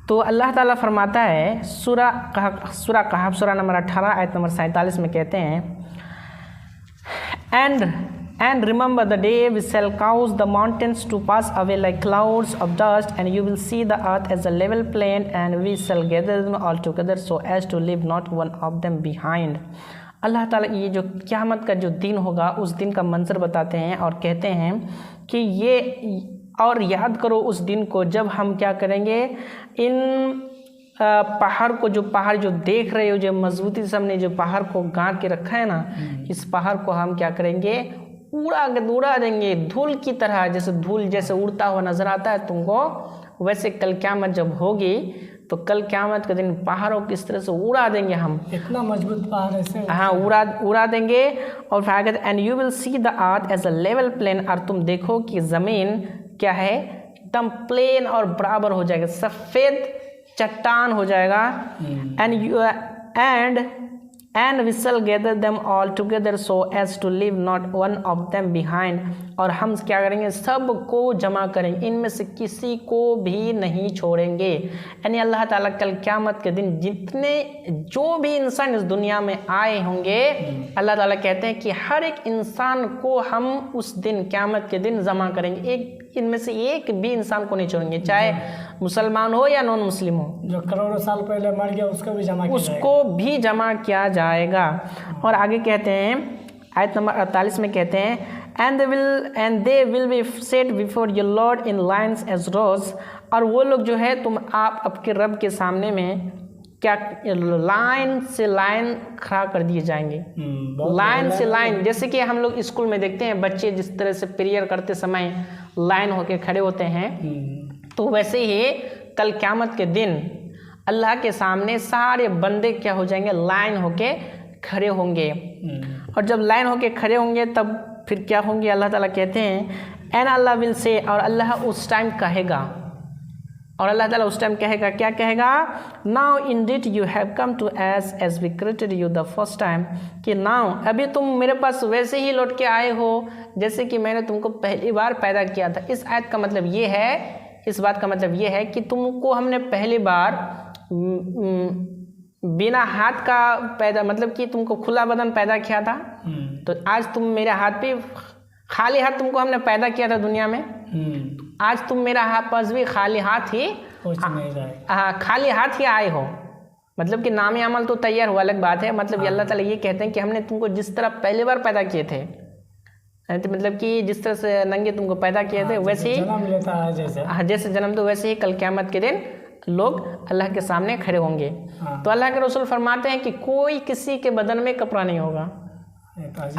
तो अल्लाह ताला फरमाता है सूरा कहफ सूरा नंबर 18 आयत नंबर 47 में कहते हैं, And remember the day we shall cause the mountains to pass away like clouds of dust, and you will see the earth as a level plain, and we shall gather them all together so as to leave not one of them behind. अल्लाह ताला ये जो क़यामत का जो दिन होगा उस दिन का मंजर बताते हैं और कहते हैं कि ये, और याद करो उस दिन को जब हम क्या करेंगे, इन पहाड़ जो देख रहे हो, जो मजबूती से हमने जो पहाड़ को गाड़ के रखा है ना, इस पहाड़ को हम क्या करेंगे, उड़ा देंगे धूल की तरह। जैसे धूल जैसे उड़ता हुआ नजर आता है तुमको, वैसे कल क़यामत जब होगी तो कल क़यामत के दिन पहाड़ों को इस तरह से उड़ा देंगे हम। इतना मजबूत पहाड़ है, हाँ, उड़ा देंगे। और फिर आगे, and you will see the earth as a level plane, और तुम देखो कि ज़मीन क्या है, एकदम प्लेन और बराबर हो जाएगा, सफ़ेद चट्टान हो जाएगा। And we shall gather them all together so as to leave not one of them behind, और हम क्या करेंगे, सबको जमा करेंगे, इनमें से किसी को भी नहीं छोड़ेंगे। यानी अल्लाह ताला कल क़यामत के दिन जितने जो भी इंसान इस दुनिया में आए होंगे, अल्लाह ताला कहते हैं कि हर एक इंसान को हम उस दिन क़यामत के दिन जमा करेंगे, इनमें से एक भी इंसान को नहीं छोड़ेंगे, चाहे मुसलमान हो या नॉन मुस्लिम हो। जो करोड़ों साल पहले मर गया उसको भी जमा किया जाएगा। और आगे कहते हैं आयत नंबर 48 में कहते हैं, and they will be set before your lord in lines as rows, और वो लोग जो है तुम आप आपके रब के सामने में क्या लाइन से लाइन खड़ा कर दिए जाएंगे। लाइन से लाइन, जैसे कि हम लोग स्कूल में देखते हैं बच्चे जिस तरह से प्रेयर करते समय लाइन होके खड़े होते हैं, तो वैसे ही कल क़यामत के दिन अल्लाह के सामने सारे बंदे क्या हो जाएंगे, लाइन होके खड़े होंगे। और जब लाइन होके खड़े होंगे तब फिर क्या होंगे, अल्लाह ताला कहते हैं एंड अल्लाह विल से, और अल्लाह उस टाइम कहेगा, और अल्लाह ताला उस टाइम कहेगा, क्या कहेगा, now indeed you have come to as we created you the first time, कि नाउ अभी तुम मेरे पास वैसे ही लौट के आए हो जैसे कि मैंने तुमको पहली बार पैदा किया था। इस आयत का मतलब ये है, इस बात का मतलब ये है कि तुमको हमने पहली बार बिना हाथ का पैदा, मतलब कि तुमको खुला बदन पैदा किया था, तो आज तुम मेरे हाथ पे खाली हाथ तुमको हमने पैदा किया था दुनिया में, आज तुम मेरा पास भी खाली हाथ ही खाली हाथ ही आए हो। मतलब कि नाम अमल तो तैयार हुआ, अलग बात है। मतलब अल्लाह ताला ये कहते हैं कि हमने तुमको जिस तरह पहली बार पैदा किए थे, तो मतलब कि जिस तरह से नंगे तुमको पैदा किए थे वैसे ही जन्म लेता है, जैसे जन्म तो वैसे ही कल क़यामत के दिन लोग अल्लाह के सामने खड़े होंगे। तो अल्लाह के रसूल फरमाते हैं कि कोई किसी के बदन में कपड़ा नहीं होगा।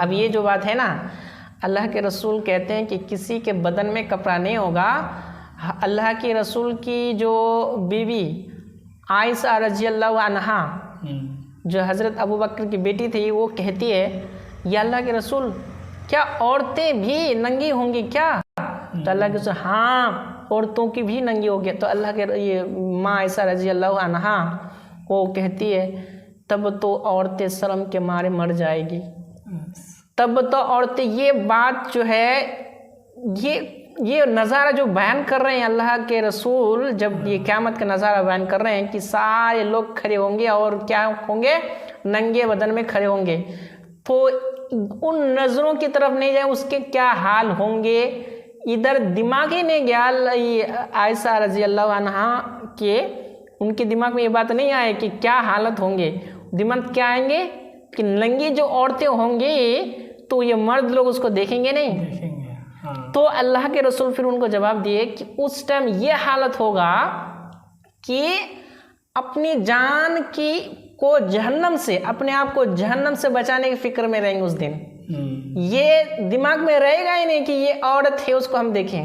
अब ये जो बात है ना, अल्लाह के रसूल कहते हैं कि किसी के बदन में कपड़ा नहीं होगा। अल्लाह के रसूल की जो बीवी आयशा रज़ी अल्लाह अन्हा, जो हज़रत अबू बकर की बेटी थी, वो कहती है, या अल्लाह के रसूल क्या औरतें भी नंगी होंगी क्या? तो अल्लाह के रसूल, हाँ औरतों की भी नंगी होगी। तो अल्लाह के ये माँ आयशा रज़ी अल्लाह अन्हा वो कहती है, तब तो औरतें शर्म के मारे मर जाएगी। तब तो औरतें, ये बात जो है, ये नज़ारा जो बयान कर रहे हैं अल्लाह के रसूल, जब ये क़यामत का नज़ारा बयान कर रहे हैं कि सारे लोग खड़े होंगे और क्या होंगे, नंगे बदन में खड़े होंगे, तो उन नज़रों की तरफ नहीं जाए, उसके क्या हाल होंगे, इधर दिमाग ही नहीं गया आयशा रज़ी अल्लाह अन्हा के, उनके दिमाग में ये बात नहीं आए कि क्या हालत होंगे। दिमाग क्या आएंगे कि नंगी जो औरतें होंगी तो ये मर्द लोग उसको देखेंगे नहीं। तो अल्लाह के रसूल फिर उनको जवाब दिए कि उस टाइम ये हालत होगा कि अपनी जान की को जहन्नम से, अपने आप को जहन्नम से बचाने की फिक्र में रहेंगे उस दिन। ये दिमाग में रहेगा ही नहीं कि ये औरत है उसको हम देखें,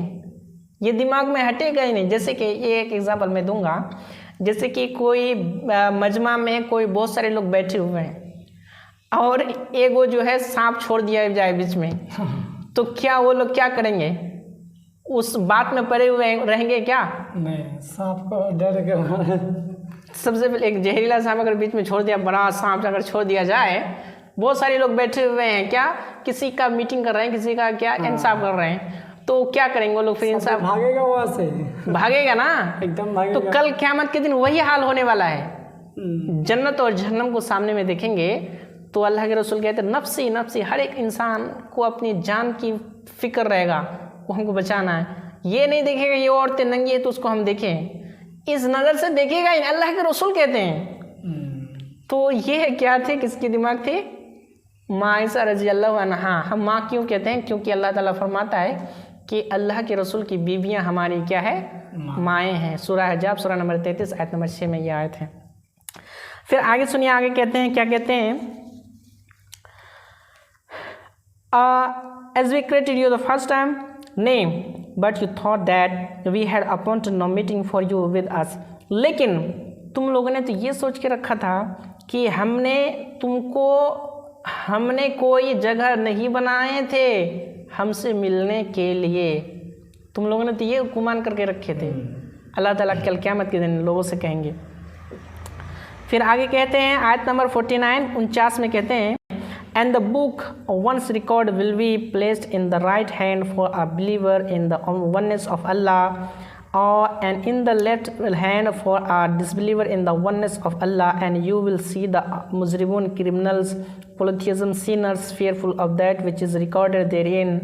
ये दिमाग में हटेगा ही नहीं। जैसे कि ये एक एग्जांपल मैं दूंगा, जैसे कि कोई मजमा में कोई बहुत सारे लोग बैठे हुए हैं और एक वो जो है सांप छोड़ दिया जाए बीच में, तो क्या वो लोग क्या करेंगे, उस बात में पड़े हुए रहेंगे क्या? नहीं, सांप को डर के सबसे पहले एक जहरीला सांप अगर बीच में छोड़ दिया, बड़ा सांप अगर छोड़ दिया जाए, बहुत सारे लोग बैठे हुए हैं, क्या किसी का मीटिंग कर रहे हैं, किसी का क्या इंसाफ कर रहे हैं, तो क्या करेंगे वो लोग फिर इंसान? भागेगा वहाँ से, भागेगा ना। एकदम भागेगा। तो कल क़यामत के दिन वही हाल होने वाला है। जन्नत और जहन्नम को सामने में देखेंगे तो अल्लाह के रसूल कहते हैं नफ्सी नफ्सी, हर एक इंसान को अपनी जान की फिक्र रहेगा, वो हमको बचाना है। ये नहीं देखेगा ये औरतें नंगी है तो उसको हम देखें, इस नज़र से देखेगा ही, अल्लाह के रसूल कहते हैं। तो ये क्या थे, किसके दिमाग थे? माँ आयशा रज़ी अल्लाह अन्हा। हम माँ क्यों कहते हैं? क्योंकि अल्लाह ताला फरमाता है कि अल्लाह के रसूल की बीवियाँ हमारी क्या है? माएँ हैं। सूरह हजाब सूरह नंबर 33 आयत नंबर 6 में ये आयत है। फिर आगे सुनिए, आगे कहते हैं, क्या कहते हैं? As we created you the first time, nay, but you thought that we had appointed no meeting for you with us. लेकिन तुम लोगों ने तो ये सोच के रखा था कि हमने कोई जगह नहीं बनाए थे हमसे मिलने के लिए। तुम लोगों ने तो ये गुमान करके रखे थे। अल्लाह ताला कल क़यामत के दिन लोगों से कहेंगे। फिर आगे कहते हैं आयत नंबर 49 में कहते हैं, and the book once record will be placed in the right hand for a believer in the oneness of Allah, and in the left hand for a disbeliever in the oneness of Allah, and you will see the muzrimun, criminals, polytheism, sinners, fearful of that which is recorded therein.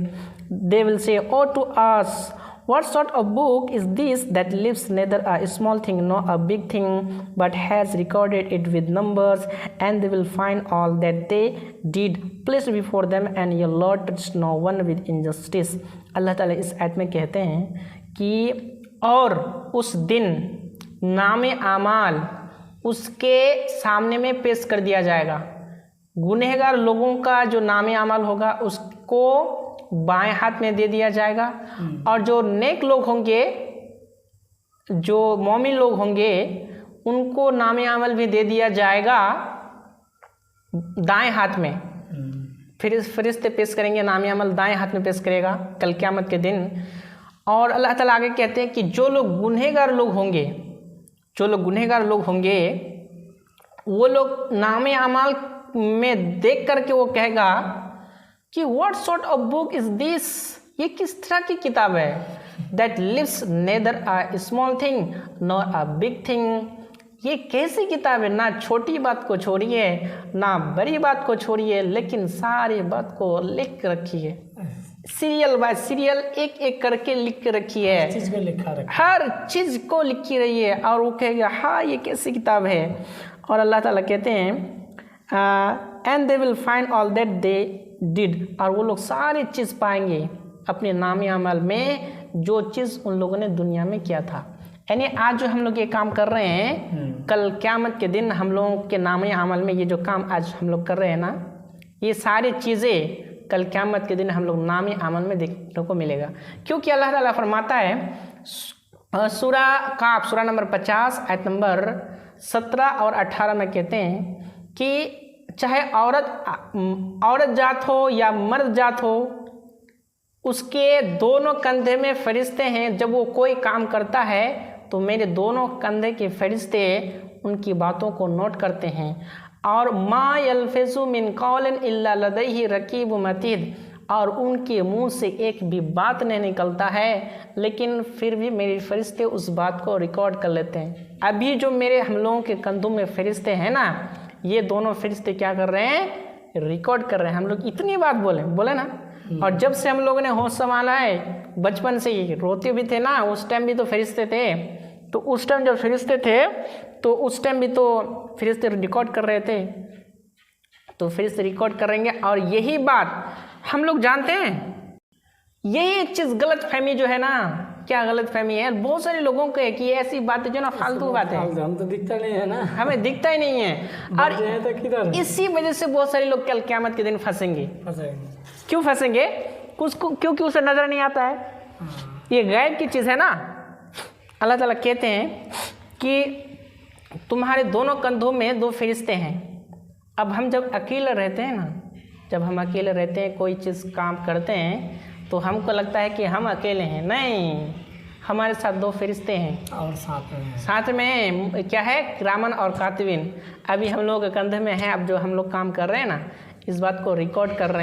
They will say, "Oh, to us, what sort of book is this that leaves neither a small thing nor a big thing, but has recorded it with numbers? And they will find all that they did placed before them, and your Lord touched no one with injustice." अल्लाह ताला इस आयत में कहते हैं कि और उस दिन नामे आमाल उसके सामने में पेश कर दिया जाएगा। गुनहगार लोगों का जो नामे आमाल होगा उसको बाएं हाथ में दे दिया जाएगा, और जो नेक लोग होंगे, जो मोमिन लोग होंगे, उनको नामे अमल भी दे दिया जाएगा दाएं हाथ में। फिर इस फरिश्ते पेश करेंगे, नामे अमल दाएं हाथ में पेश करेगा कल क़यामत के दिन। और अल्लाह ताला आगे कहते हैं कि जो लोग गुनहगार लोग होंगे वो लोग नामे अमल में देख करके वो कहेगा कि what sort of book is this, ये किस तरह की किताब है? That leaves neither a small thing nor a big thing, ये कैसी किताब है? ना छोटी बात को छोड़िए ना बड़ी बात को छोड़िए, लेकिन सारी बात को लिख रखी है, सीरियल बाय सीरियल एक एक करके लिख के रखी है, हर चीज़ को लिखी रही है। और वो कहेगा हाँ ये कैसी किताब है? और अल्लाह ताला कहते हैं and they will find all that they did, और वो लोग सारी चीज़ पाएंगे अपने नामे अमल में, जो चीज़ उन लोगों ने दुनिया में किया था। यानी आज जो हम लोग ये काम कर रहे हैं, कल क़यामत के दिन हम लोगों के नामे अमल में ये जो काम आज हम लोग कर रहे हैं ना, ये सारी चीज़ें कल क़यामत के दिन हम लोग नामे अमल में देखने को मिलेगा। क्योंकि अल्लाह ताला फरमाता है सूरा काफ सूरा नंबर 50 आयत नंबर 17 और 18 में कहते हैं कि चाहे औरत जात हो या मर्द जात हो, उसके दोनों कंधे में फरिश्ते हैं। जब वो कोई काम करता है तो मेरे दोनों कंधे के फरिश्ते उनकी बातों को नोट करते हैं। और मा यल्फिज़ु मिन कौलिन इल्ला लदैहि रकीबुन अतीद, और उनके मुंह से एक भी बात नहीं निकलता है, लेकिन फिर भी मेरे फरिश्ते उस बात को रिकॉर्ड कर लेते हैं। अभी जो मेरे हम लोगों के कंधों में फरिश्ते हैं ना, ये दोनों फरिश्ते क्या कर रहे हैं? रिकॉर्ड कर रहे हैं। हम लोग इतनी बात बोले ना। और जब से हम लोगों ने होश संभाला है, बचपन से ही रोते भी थे ना, उस टाइम भी तो फरिश्ते थे। तो उस टाइम जब फरिश्ते थे तो उस टाइम भी तो फरिश्ते रिकॉर्ड कर रहे थे, तो फरिश्ते रिकॉर्ड करेंगे। और यही बात हम लोग जानते हैं। यही एक चीज़ गलत फहमी जो है ना, क्या गलत फहमी है बहुत सारे लोगों को है कि ऐसी बातें जो ना फालतू बात है, हम तो दिखता नहीं है ना, हमें दिखता ही नहीं है। और इसी वजह से बहुत सारे लोग कल क़यामत के दिन फंसेंगे। क्यों फंसेंगे? क्योंकि उसे नज़र नहीं आता है। ये गैब की चीज़ है ना। अल्लाह ताला कहते हैं कि तुम्हारे दोनों कंधों में दो फरिश्ते हैं। अब हम जब अकेले रहते हैं ना, जब हम अकेले रहते हैं, कोई चीज़ काम करते हैं, तो हमको लगता है कि हम अकेले हैं। नहीं, हमारे साथ दो फरिश्ते हैं और साथ में क्या है? किरामन और कातिबिन। अभी हम लोग कंधे में है। अब जो हम लोग काम कर रहे हैं ना, इस बात को रिकॉर्ड कर रहे हैं।